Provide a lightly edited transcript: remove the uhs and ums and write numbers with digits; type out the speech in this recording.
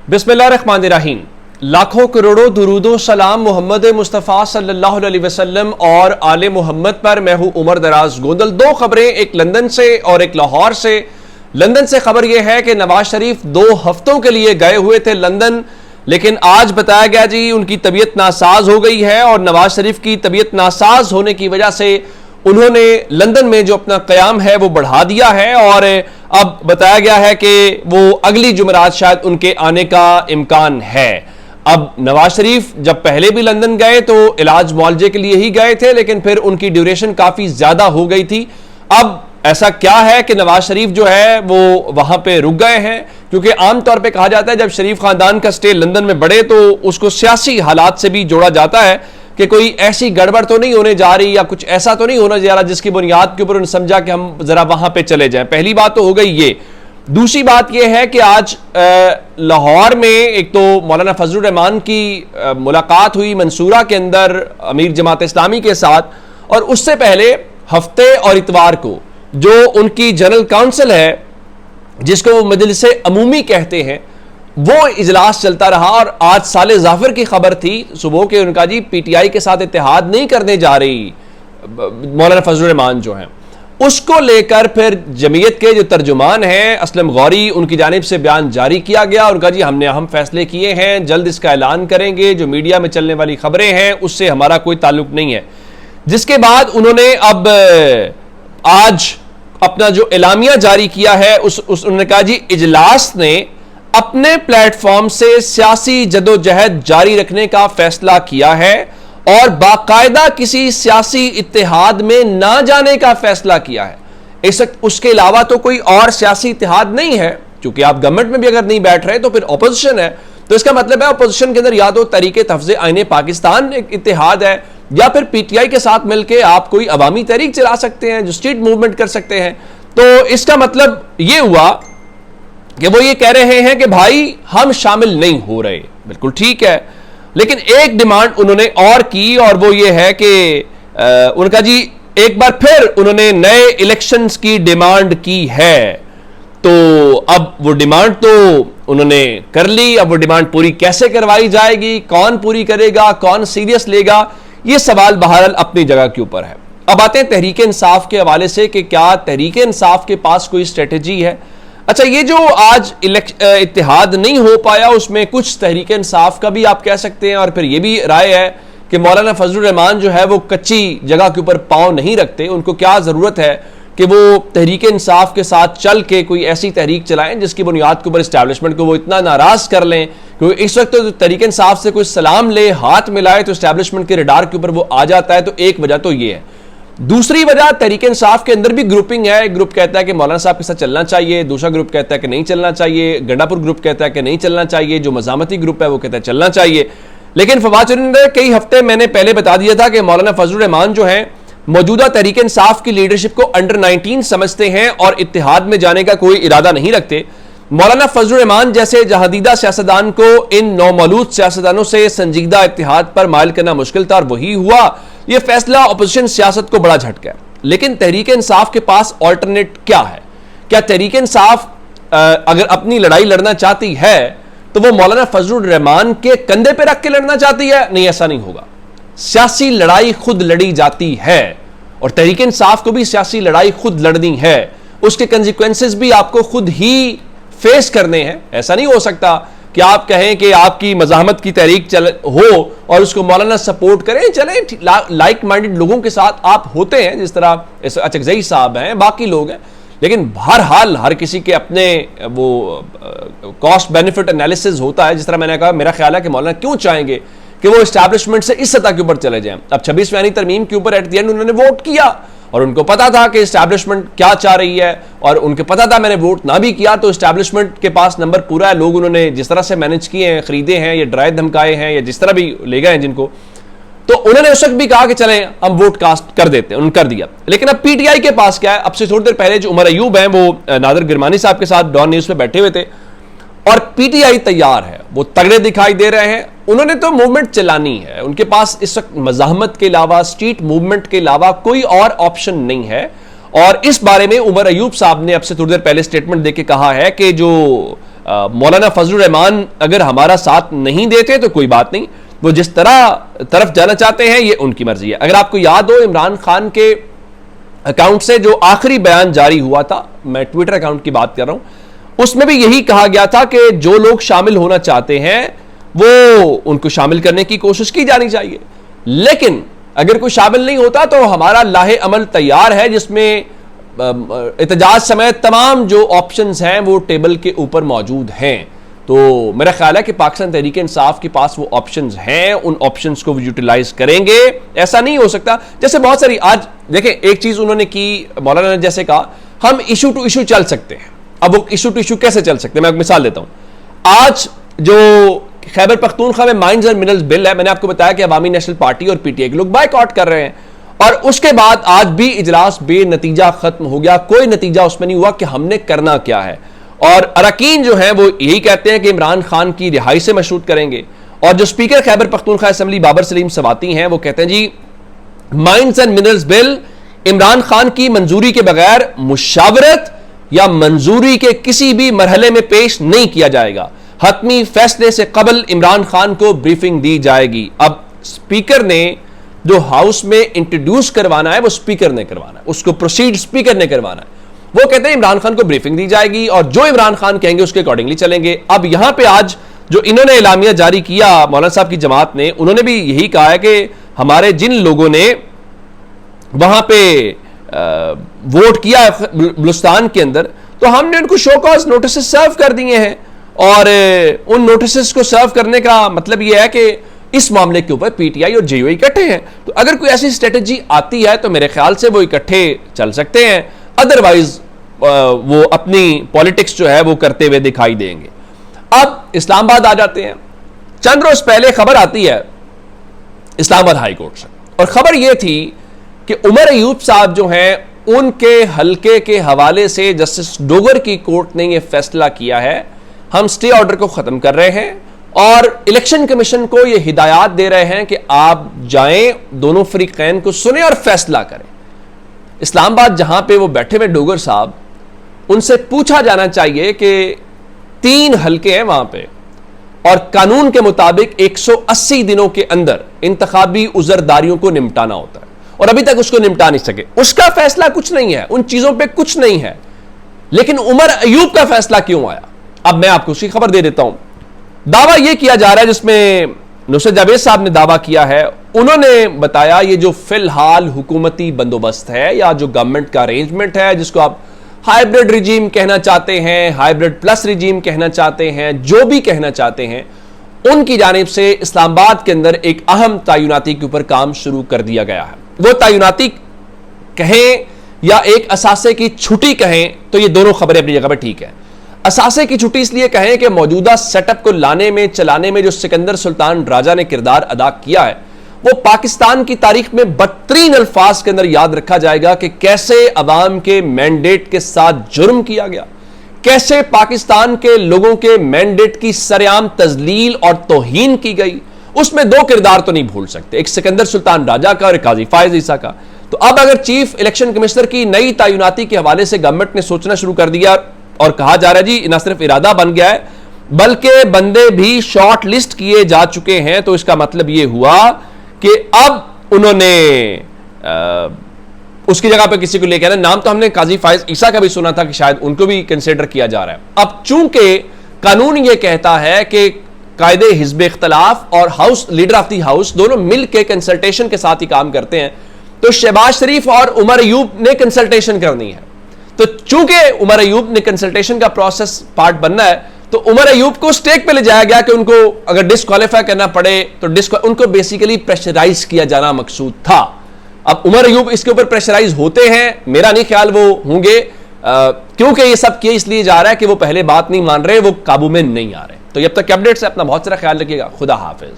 बिस्मिल्लाहिर्रहमानिर्रहीम। लाखों करोड़ों दुरूदो सलाम मोहम्मद मुस्तफ़ा सल्लल्लाहु अलैहि वसल्लम और आले मोहम्मद पर। मैं हूं उमर दराज गोंदल। दो खबरें, एक लंदन से और एक लाहौर से। लंदन से खबर यह है कि नवाज शरीफ 2 हफ्तों के लिए गए हुए थे लंदन, लेकिन आज बताया गया जी उनकी तबीयत नासाज हो गई है और नवाज शरीफ की तबीयत नासाज होने की वजह से उन्होंने लंदन में जो अपना क़याम है वो बढ़ा दिया है और अब बताया गया है कि वो अगली जुमेरात शायद उनके आने का इम्कान है। अब नवाज शरीफ जब पहले भी लंदन गए तो इलाज मुआलजे के लिए ही गए थे, लेकिन फिर उनकी ड्यूरेशन काफी ज्यादा हो गई थी। अब ऐसा क्या है कि नवाज शरीफ जो है वो वहां पे रुक गए हैं, क्योंकि आमतौर पे कहा जाता है जब शरीफ खानदान का स्टे लंदन में बढ़े तो उसको सियासी हालात से भी जोड़ा जाता है कि कोई ऐसी गड़बड़ तो नहीं होने जा रही या कुछ ऐसा तो नहीं होने जा रहा जिसकी बुनियाद के ऊपर उन्होंने समझा कि हम जरा वहां पे चले जाएं। पहली बात तो हो गई ये। दूसरी बात यह है कि आज लाहौर में एक तो मौलाना फजलुर रहमान की मुलाकात हुई मंसूरा के अंदर अमीर जमात इस्लामी के साथ, और उससे पहले हफ्ते और इतवार को जो उनकी जनरल काउंसिल है जिसको वो मजलिस अमूमी कहते हैं वो इजलास चलता रहा। और आज साले जाफर की खबर थी सुबह के उनका जी पीटीआई के साथ इत्तेहाद नहीं करने जा रही मौलाना फजलुर रहमान जो हैं, उसको लेकर फिर जमीयत के जो तर्जुमान हैं असलम गौरी उनकी जानिब से बयान जारी किया गया। उनका जी हमने अहम फैसले किए हैं, जल्द इसका ऐलान करेंगे, जो मीडिया में चलने वाली खबरें हैं उससे हमारा कोई ताल्लुक नहीं है। जिसके बाद उन्होंने अब आज अपना जो एलामिया जारी किया है उन्होंने कहा जी इजलास ने अपने प्लेटफॉर्म से सियासी जदोजहद जारी रखने का फैसला किया है और बाकायदा किसी सियासी इत्तेहाद में ना जाने का फैसला किया है। इस उसके अलावा तो कोई और सियासी इत्तेहाद नहीं है, क्योंकि आप गवर्नमेंट में भी अगर नहीं बैठ रहे तो फिर अपोजिशन है, तो इसका मतलब है अपोजिशन के अंदर या तो तरीके तहफ़्ज़े आईने पाकिस्तान एक इत्तेहाद है या फिर पीटीआई के साथ मिलकर आप कोई अवामी तहरीक चला सकते हैं जो स्ट्रीट मूवमेंट कर सकते हैं। तो इसका मतलब यह हुआ कि वो ये कह रहे हैं कि भाई हम शामिल नहीं हो रहे। बिल्कुल ठीक है, लेकिन एक डिमांड उन्होंने और की और वो ये है कि उनका जी एक बार फिर उन्होंने नए इलेक्शंस की डिमांड की है। तो अब वो डिमांड तो उन्होंने कर ली, अब वो डिमांड पूरी कैसे करवाई जाएगी, कौन पूरी करेगा, कौन सीरियस लेगा, ये सवाल बहरहाल अपनी जगह के ऊपर है। अब आते हैं तहरीक इंसाफ के हवाले से कि क्या तहरीक इंसाफ के पास कोई स्ट्रेटेजी है। अच्छा, ये जो आज इत्तेहाद नहीं हो पाया उसमें कुछ तहरीक इंसाफ का भी आप कह सकते हैं, और फिर ये भी राय है कि मौलाना फजलुर रहमान जो है वो कच्ची जगह के ऊपर पांव नहीं रखते। उनको क्या जरूरत है कि वो तहरीक इंसाफ के साथ चल के कोई ऐसी तहरीक चलाएं जिसकी बुनियाद के ऊपर इस्टेब्लिशमेंट को वो इतना नाराज कर लें, क्योंकि इस वक्त तो तहरीक इंसाफ से कोई सलाम ले हाथ मिलाए तो इस्टेब्लिशमेंट के रडार के ऊपर वो आ जाता है। तो एक वजह तो ये है। दूसरी वजह तहरीक इंसाफ के अंदर भी ग्रुपिंग है। एक ग्रुप कहता है कि मौलाना साहब के साथ चलना चाहिए, दूसरा ग्रुप कहता है कि नहीं चलना चाहिए, गंडापुर ग्रुप कहता है कि नहीं चलना चाहिए, जो मजामती ग्रुप है वो कहता है चलना चाहिए। लेकिन फवाद चुनिंदा कई हफ्ते मैंने पहले बता दिया था कि मौलाना फजलुर रहमान जो है मौजूदा तहरीक इंसाफ की लीडरशिप को अंडर 19 समझते हैं और इत्तेहाद में जाने का कोई इरादा नहीं रखते। मौलाना फजलुर रहमान जैसे जहादीदा सियासतदान को इन नौमौलूद सियासतदानों से संजीदा इत्तेहाद पर माइल करना मुश्किल था और वही हुआ। यह फैसला अपोजिशन सियासत को बड़ा झटका है। लेकिन तहरीक इंसाफ के पास ऑल्टरनेट क्या है? क्या तहरीक इंसाफ अगर अपनी लड़ाई लड़ना चाहती है तो वो मौलाना फजलुर रहमान के कंधे पे रख के लड़ना चाहती है? नहीं, ऐसा नहीं होगा। सियासी लड़ाई खुद लड़ी जाती है और तहरीक इंसाफ को भी सियासी लड़ाई खुद लड़नी है। उसके कंसिक्वेंसेस भी आपको खुद ही फेस करने हैं। ऐसा नहीं हो सकता कि आप कहें कि आपकी मज़ाहमत की तहरीक चल हो और उसको मौलाना सपोर्ट करें। चलें, लाइक माइंडेड लोगों के साथ आप होते हैं, जिस तरह अचकज़ई साहब हैं, बाकी लोग हैं, लेकिन बहरहाल हर किसी के अपने वो कॉस्ट बेनिफिट एनालिसिस होता है। जिस तरह मैंने कहा, मेरा ख्याल है कि मौलाना क्यों चाहेंगे कि वो एस्टैब्लिशमेंट से इस सतह के ऊपर चले जाएं। अब 26वीं तरमीम के ऊपर एट द एंड उन्होंने वोट किया और उनको पता था कि एस्टैब्लिशमेंट क्या चाह रही है, और उनको पता था मैंने वोट ना भी किया तो एस्टैब्लिशमेंट के पास नंबर पूरा है। लोग उन्होंने जिस तरह से मैनेज किए हैं, खरीदे हैं या डराए धमकाए हैं या जिस तरह भी ले गए हैं जिनको, तो उन्होंने उस वक्त भी कहा कि चलें हम वोट कास्ट कर देते हैं, उन्होंने कर दिया। लेकिन अब पीटीआई के पास क्या है? अब से थोड़ी देर पहले जो उमर अयूब हैं वो नादिर गिरमानी साहब के साथ डॉन न्यूज पे बैठे हुए थे और पीटीआई तैयार है, वो तगड़े दिखाई दे रहे हैं। उन्होंने तो मूवमेंट चलानी है, उनके पास इस वक्त मज़ाहमत के अलावा, स्ट्रीट मूवमेंट के अलावा कोई और ऑप्शन नहीं है। और इस बारे में उमर अयूब साहब ने अब से थोड़ी देर पहले स्टेटमेंट देके कहा है कि जो मौलाना फजलुर रहमान अगर हमारा साथ नहीं देते तो कोई बात नहीं, वो जिस तरफ जाना चाहते हैं ये उनकी मर्जी है। अगर आपको याद हो, इमरान खान के अकाउंट से जो आखिरी बयान जारी हुआ था, मैं ट्विटर अकाउंट की बात कर रहा हूं, उसमें भी यही कहा गया था कि जो लोग शामिल होना चाहते हैं वो उनको शामिल करने की कोशिश की जानी चाहिए, लेकिन अगर कोई शामिल नहीं होता तो हमारा लाहे अमल तैयार है, जिसमें एहतजाज समेत तमाम जो ऑप्शंस हैं वो टेबल के ऊपर मौजूद हैं। तो मेरा ख्याल है कि पाकिस्तान तहरीक इंसाफ के पास वो ऑप्शंस हैं, उन ऑप्शंस को यूटिलाइज करेंगे। ऐसा नहीं हो सकता जैसे बहुत सारी, आज देखें एक चीज उन्होंने की, मौलाना ने जैसे कहा हम इशू टू इशू चल सकते हैं। अब वो इशू टू इशू कैसे चल सकते हैं, मैं एक मिसाल देता हूं। आज जो खैबर पख्तूनख्वा में माइंस एंड मिनरल्स बिल है, मैंने आपको बताया कि अवामी नेशनल पार्टी और पीटीआई के लोग बायकॉट कर रहे हैं, और उसके बाद आज भी इजलास बेनतीजा खत्म हो गया, कोई नतीजा उसमें नहीं हुआ कि हमने करना क्या है। और अरकान जो है वो यही कहते हैं कि इमरान खान की रिहाई से मशरूत करेंगे, और जो स्पीकर खैबर पख्तूनख्वा असेंबली बाबर सलीम सवाती हैं वो कहते हैं जी mines and minerals bill Imran Khan की मंजूरी के बगैर मुशावरत या मंजूरी के किसी भी मरहले में पेश नहीं किया जाएगा, हतमी फैसले से कबल इमरान खान को ब्रीफिंग दी जाएगी। अब स्पीकर ने जो हाउस में इंट्रोड्यूस करवाना है वो स्पीकर ने करवाना है, उसको प्रोसीड स्पीकर ने करवाना है। वो कहते हैं इमरान खान को ब्रीफिंग दी जाएगी और जो इमरान खान कहेंगे उसके अकॉर्डिंगली चलेंगे। अब यहां पे आज जो इन्होंने एलामिया जारी किया मौलाना साहब की जमात ने, उन्होंने भी यही कहा है कि हमारे जिन लोगों ने वहां पे वोट किया बलूचिस्तान के अंदर, तो हमने उनको शो कॉज नोटिस सर्व कर दिए हैं, और उन नोटिस को सर्व करने का मतलब यह है कि इस मामले के ऊपर पीटीआई और जेयूआई इकट्ठे हैं। तो अगर कोई ऐसी स्ट्रेटजी आती है तो मेरे ख्याल से वो इकट्ठे चल सकते हैं, अदरवाइज वो अपनी पॉलिटिक्स जो है वो करते हुए दिखाई देंगे। अब इस्लामाबाद आ जाते हैं। चंद रोज पहले खबर आती है इस्लामाबाद हाई कोर्ट से, और खबर यह थी कि उमर अयूब साहब जो हैं उनके हलके के हवाले से जस्टिस डोगर की कोर्ट ने यह फैसला किया है, हम स्टे ऑर्डर को खत्म कर रहे हैं और इलेक्शन कमीशन को यह हिदायत दे रहे हैं कि आप जाएं, दोनों फरीकैन को सुने और फैसला करें। इस्लामाबाद जहां पे वो बैठे हुए डोगर साहब, उनसे पूछा जाना चाहिए कि 3 हलके हैं वहां पे, और कानून के मुताबिक 180 दिनों के अंदर इंतखाबी उजरदारियों को निपटाना होता है, और अभी तक उसको निपटा नहीं सके। उसका फैसला कुछ नहीं है, उन चीजों पे कुछ नहीं है, लेकिन उमर अयूब का फैसला क्यों आया? अब मैं आपको उसकी खबर दे देता हूं। दावा यह किया जा रहा है, जिसमें नुसरत जावेद साहब ने दावा किया है, उन्होंने बताया ये जो फिलहाल हुकूमती बंदोबस्त है या जो गवर्नमेंट का अरेंजमेंट है, जिसको आप हाइब्रिड रिजीम कहना चाहते हैं, हाइब्रिड प्लस रिजीम कहना चाहते हैं, जो भी कहना चाहते हैं, उनकी जानिब से इस्लामाबाद के अंदर एक अहम तैनाती के ऊपर काम शुरू कर दिया गया है। वो तैनाती कहें या एक असासे की छुट्टी कहें, तो ये दोनों खबरें अपनी जगह पर ठीक है। असासे की छुट्टी इसलिए कहें कि मौजूदा सेटअप को लाने में चलाने में जो सिकंदर सुल्तान राजा ने किरदार अदा किया है, वो पाकिस्तान की तारीख में बदतरीन अल्फाज के अंदर याद रखा जाएगा कि कैसे अवाम के मैंडेट के साथ जुर्म किया गया, कैसे पाकिस्तान के लोगों के मैंडेट की सरेआम तजलील और तौहीन की गई। उसमें 2 किरदार तो नहीं भूल सकते, एक सिकंदर सुल्तान राजा का और एक काजी फायज ईसा का। तो अब अगर चीफ इलेक्शन कमिश्नर की नई तैनाती के हवाले से गवर्नमेंट ने सोचना शुरू कर दिया और कहा जा रहा है जी न सिर्फ इरादा बन गया है बल्कि बंदे भी शॉर्ट लिस्ट किए जा चुके हैं, तो इसका मतलब यह हुआ कि अब उन्होंने उसकी जगह पे किसी को लेकर आना। नाम तो हमने काजी फायज ईसा का भी सुना था कि शायद उनको भी कंसिडर किया जा रहा है। अब चूंकि कानून यह कहता है कि कायदे हिज़्ब इख्तलाफ और house leader of the house दोनों मिल के कंसल्टेशन के साथ ही काम करते हैं, तो शहबाज शरीफ और उमर अयूब ने कंसल्टेशन करनी है। तो चूंकि उमर अयूब ने कंसल्टेशन का प्रोसेस पार्ट बनना है, तो उमर अयूब को स्टेक पे ले जाया गया कि उनको अगर डिस्क्वालीफाई करना पड़े तो उनको बेसिकली प्रेशराइज किया जाना मकसूद था। अब उमर अयूब इसके ऊपर प्रेशराइज होते हैं, मेरा नहीं ख्याल वो होंगे, क्योंकि ये सब किए इसलिए जा रहा है कि वो पहले बात नहीं मान रहे, वो काबू में नहीं आ रहे। तो जब तक अपडेट्स है, अपना बहुत सारा ख्याल रखिएगा। खुदा हाफिज।